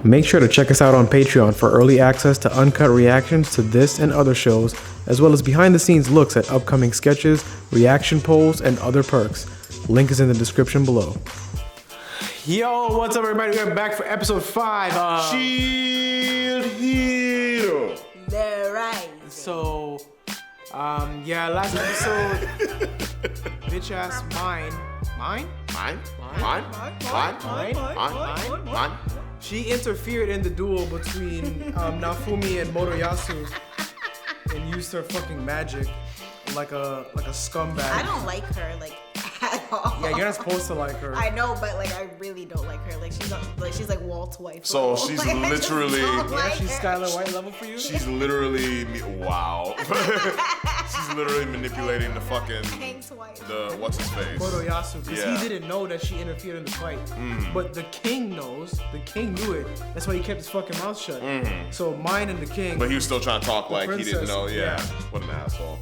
Make sure to check us out on Patreon for early access to uncut reactions to this and other shows, as well as behind-the-scenes looks at upcoming sketches, reaction polls, and other perks. Link is in the description below. Yo, what's up, everybody? We're back for episode 5 of Shield Hero. They're right. So, last episode, bitch ass mine. She interfered in the duel between Naofumi and Motoyasu and used her fucking magic like a scumbag. I don't like her at all. Yeah, you're not supposed to like her. I know, but I really don't like her. She's like Walt's wife. So she's literally. She's Skylar White level for you. She's literally wow. She's literally manipulating the fucking what's his face Motoyasu, because he didn't know that she interfered in the fight. But the king knows. The king knew it. That's why he kept his fucking mouth shut. So mine and the king. But he was still trying to talk like he didn't know. Yeah. What an asshole.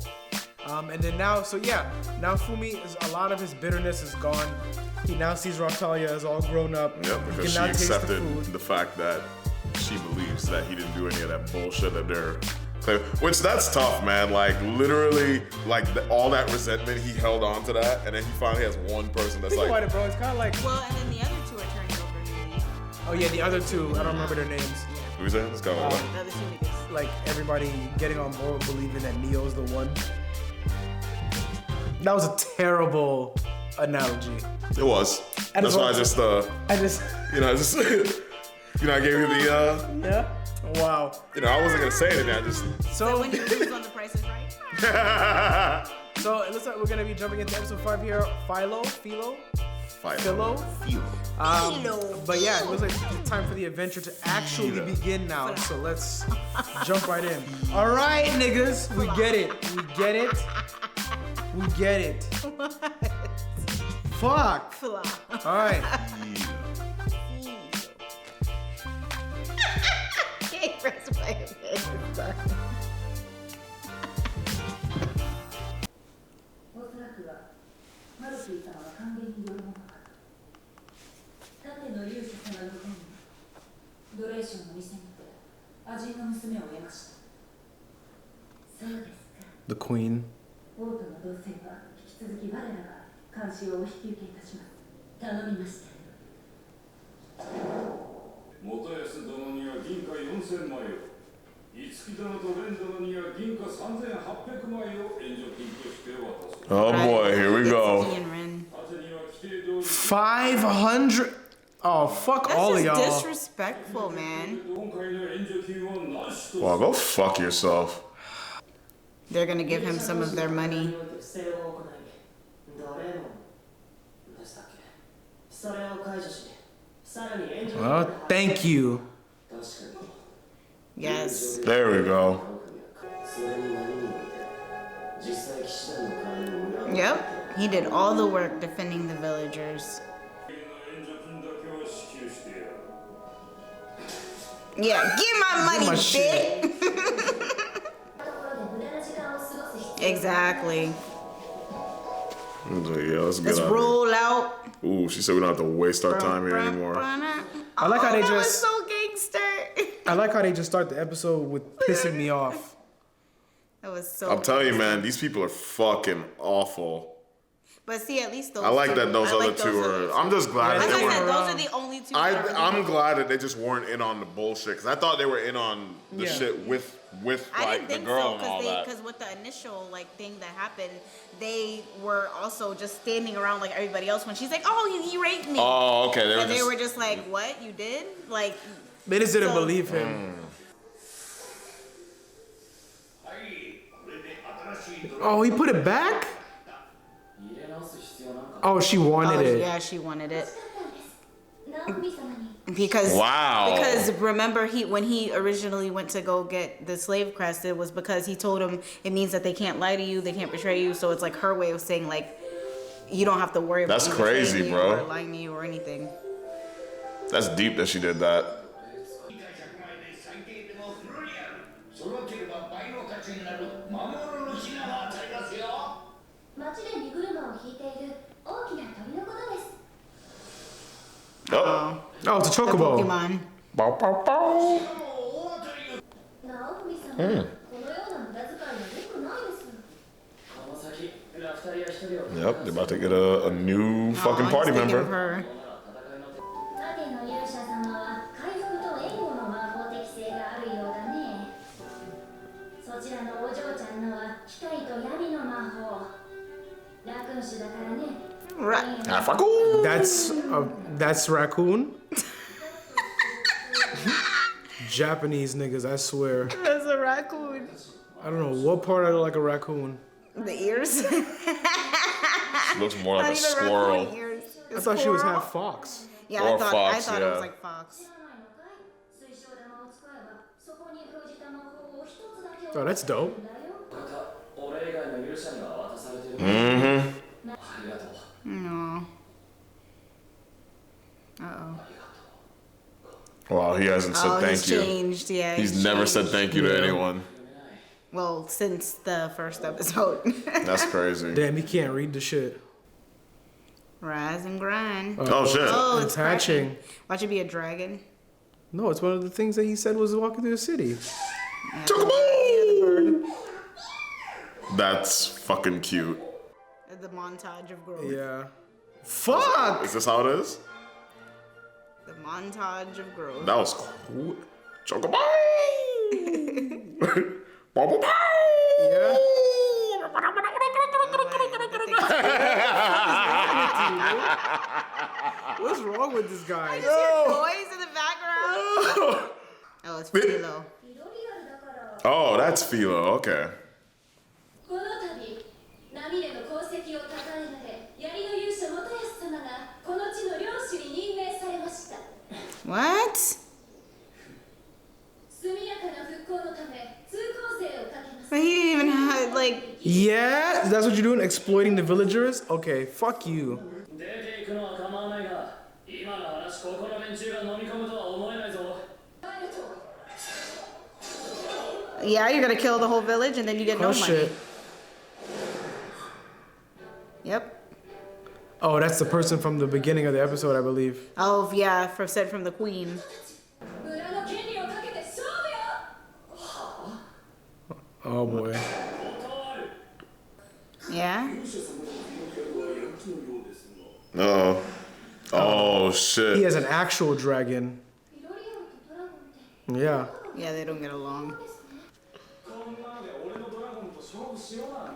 And then now Fumi is a lot of his bitterness is gone. He now sees Raphtalia as all grown up. Yep, because she accepted the fact that she believes that he didn't do any of that bullshit that they're claiming. Which that's tough, man. Like literally, all that resentment he held on to that, and then he finally has one person that's Think about it, bro. It's kind of like. Well, and then the other two are turning over newly. Oh yeah, the other two. I don't remember their names. Who's that? It's kind of The other two niggas. Like everybody getting on board, believing that Neo's the one. That was a terrible analogy. It was. That's why I gave you the Yeah. Wow. I wasn't gonna say anything. So when you lose on The Price is Right. So it looks like we're gonna be jumping into episode 5 here. Philo. But yeah, it looks like it's time for the adventure to actually begin now. So let's jump right in. All right, niggas, we get it. What? Fuck. All right. Can't press my head. The queen. Oh boy, here we go. 500. Oh, fuck all of y'all. That's just disrespectful, man. Wow, go fuck yourself. They're gonna give him some of their money. Well, thank you. Yes. There we go. Yep. He did all the work defending the villagers. Yeah, get my money, bitch. Exactly. Yeah, let's roll out. Ooh, she said we don't have to waste our time here anymore. I like how they that was just. so gangster. I like how they just start the episode with pissing me off. That was so. I'm telling you, man, these people are fucking awful. But see, at least those. I like that those other two are. I'm just glad like they I said, were. those are the only two. I'm glad that they just weren't in on the bullshit because I thought they were in on the shit with like the girl and all that. Because with the initial thing that happened, they were also just standing around like everybody else when she's like, "Oh, he raped me." Oh, okay. They were just like, "What? You did?" Like they just didn't believe him. Oh, he put it back? Oh, she wanted it. Yeah, she wanted it. Because remember when he originally went to go get the slave crest, it was because he told him it means that they can't lie to you, they can't betray you. So it's like her way of saying you don't have to worry about that's crazy, bro. Or lying to you or anything. That's deep that she did that. Oh, it's a chocobo. Pokemon. Bow, bow, bow. Yep, they're about to get a new fucking party member. Her. That's raccoon. Japanese niggas, I swear. That's a raccoon. I don't know what part I look like a raccoon. The ears. She looks more like a squirrel. I thought she was half fox. Yeah, Or I thought fox, it yeah. was like fox. Oh, that's dope. Mm-hmm. No. Uh-oh. Wow, he hasn't said thank he's you. Changed, yeah. He's never changed. said thank you to anyone. Well, since the first episode. That's crazy. Damn, he can't read the shit. Rise and grind. Oh, shit. Oh, It's hatching. crashing. Watch it be a dragon. No, it's one of the things that he said was walking through the city. Chocobo! That's fucking cute. The montage of growth. Yeah. Fuck! Is this how it is? The montage of growth. That was cool. Chocobo! Bow, bow, bow! Yeah. What's wrong with this guy? Boys in the background. Oh, it's Philo. Oh, that's Philo. Okay. What? But he didn't even have, like... Yeah? That's what you're doing? Exploiting the villagers? Okay, fuck you. Yeah, you're gonna kill the whole village and then you get no money. Shit. Yep. Oh, that's the person from the beginning of the episode, I believe. Oh, yeah, said from the queen. Oh, boy. Yeah? Uh-oh. Oh, shit. He has an actual dragon. Yeah. Yeah, they don't get along.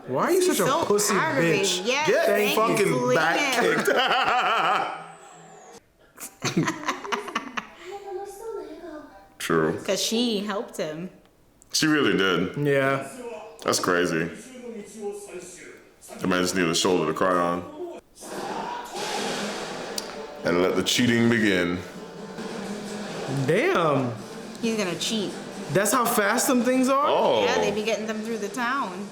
Why are you such a pussy aggravating. bitch? Yes, Get thank fucking you. back kicked. True. Because she helped him. She really did. Yeah. That's crazy. The man just needed a shoulder to cry on. And let the cheating begin. Damn. He's gonna cheat. That's how fast them things are? Oh. Yeah, they be getting them through the town.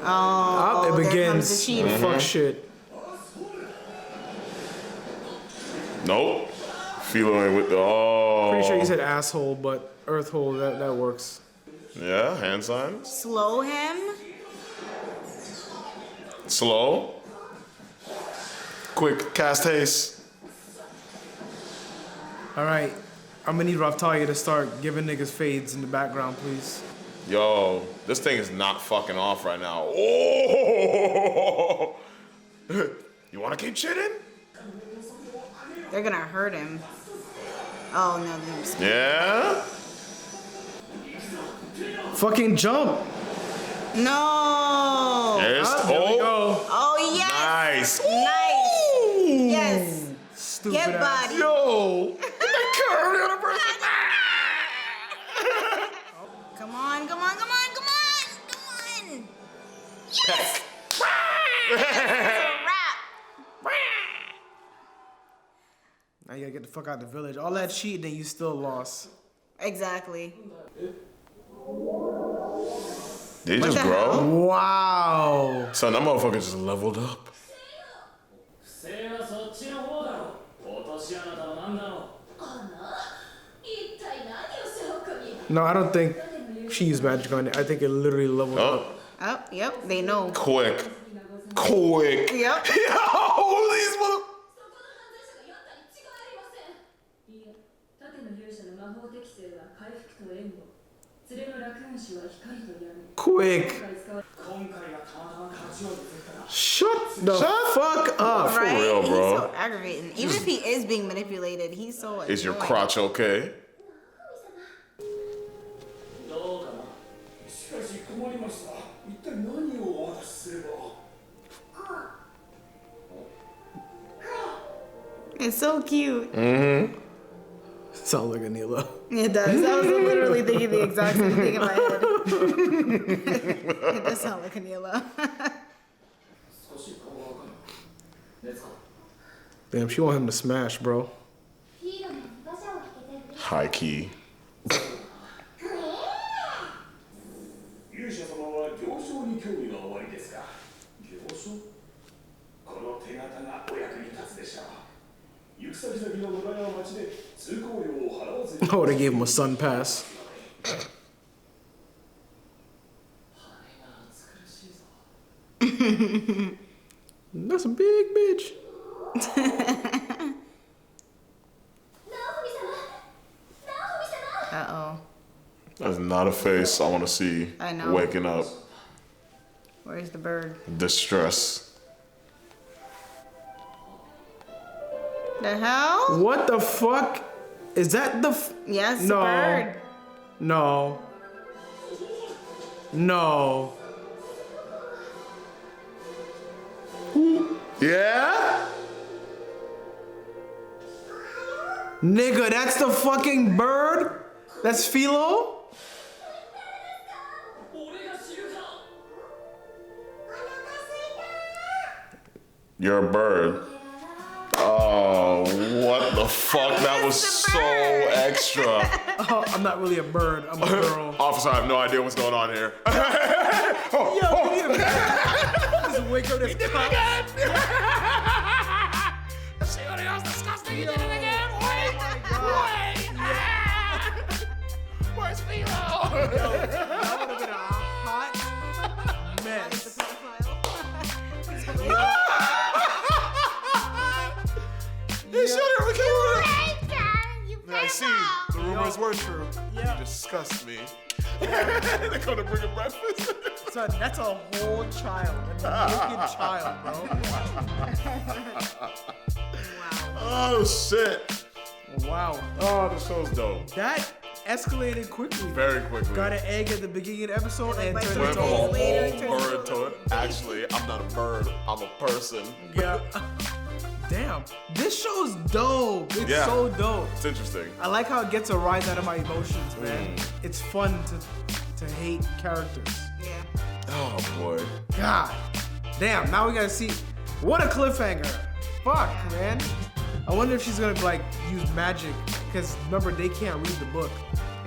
Oh, It there begins. comes the cheating. Fuck shit. Nope. Feeling with the Pretty sure you said asshole, but earth hole, that works. Yeah, hand signs. Slow him. Slow. Quick, cast haste. All right. I'm gonna need Raftalia to start giving niggas fades in the background, please. Yo, this thing is not fucking off right now. Oh! You wanna keep shitting? They're gonna hurt him. Oh, no. Yeah? Fucking jump. No. Yes. There we go. Oh, yes. Nice. Nice. Yes. Stupid Get ass. body. Yo! That curve on a person. Come on. Yes. It's a wrap. Now you gotta get the fuck out the village. All that cheating, then you still lost. Exactly. Did he What just the grow? hell? Wow. So that motherfucker just leveled up. No, I don't think she used magic on it. I think it literally leveled up. Oh, yep. They know. Quick. Yep. Yo, these Quick. Shut the fuck up. Right? real, bro. He's so aggravating. Even if he is being manipulated, he's so annoying. Is your crotch okay? It's so cute. Sound like Anila. It does. I was literally thinking the exact same thing in my head. It does sound like Anila. Damn, she want him to smash, bro. High key. Oh, they gave him a sun pass. That's a big bitch. Uh-oh. That's not a face I want to see. I know. Waking up. Where's the bird? Distress. The hell? What the fuck? Is that the Yes, No. bird. No. No. Yeah? Nigga, that's the fucking bird? That's Philo? You're a bird. Oh, what the fuck? That was so extra. Oh, I'm not really a bird. I'm a girl. Officer, I have no idea what's going on here. Yo, you need a just wake up this cop. See what else disgusting? You did it again? Where's Philo? That would have been a hot mess. They showed it on the camera. You I see. The rumors were true. Yeah. You disgust me. They're going to bring him breakfast. Son, that's a whole child. That's a naked child, bro. Oh, shit. Wow. Oh, the show's dope. That escalated quickly. Very quickly. Got an egg at the beginning of the episode and like turned Went into from a a whole later, it whole turns bird to it. Actually, I'm not a bird. I'm a person. Yeah. Damn. This show's dope. It's Yeah. so dope. It's interesting. I like how it gets a rise out of my emotions, man. It's fun to hate characters. Yeah. Oh, boy. God. Damn, now we gotta see. What a cliffhanger. Fuck, man. I wonder if she's gonna like use magic. Because remember, they can't read the book.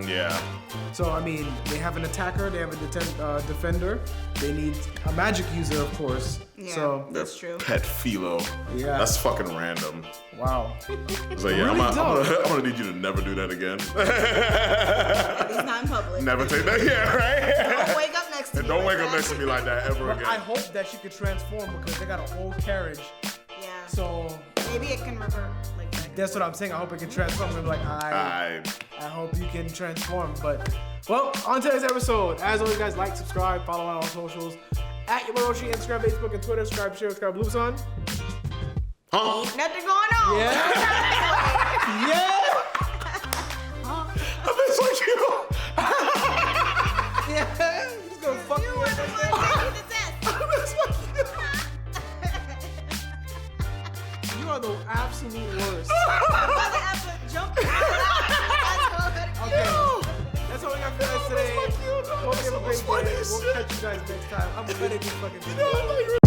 Yeah. So, I mean, they have an attacker, they have a defender. They need a magic user, of course. Yeah, So, that's true. Pet Philo. Yeah. That's fucking random. wow. It's like, yeah, Really I'm dope. gonna need you to never do that again. At least not in public. Never take that. Yeah, right? Don't wake up next to And me. don't like wake up that. next to me like that ever But again. I hope that she could transform because they got a whole carriage. Yeah. So, Maybe it can revert like that. that's what I'm saying. I hope it can transform. I'm like, I hope you can transform. But, well, on today's episode, as always, guys, like, subscribe, follow on all socials. At YaBoyRoshi, Instagram, Facebook, and Twitter. Subscribe, share, subscribe, Blue Sun. Huh? Ain't nothing going on. Yeah. Yeah. I miss like you. Yeah. He's gonna fuck You you were up. the one taking the test. You are the absolute worst. Mother effer jumped out. Okay. That's all we got for you guys today. Hope you have a great day. We'll catch you guys next time. I'm ready to fucking do it.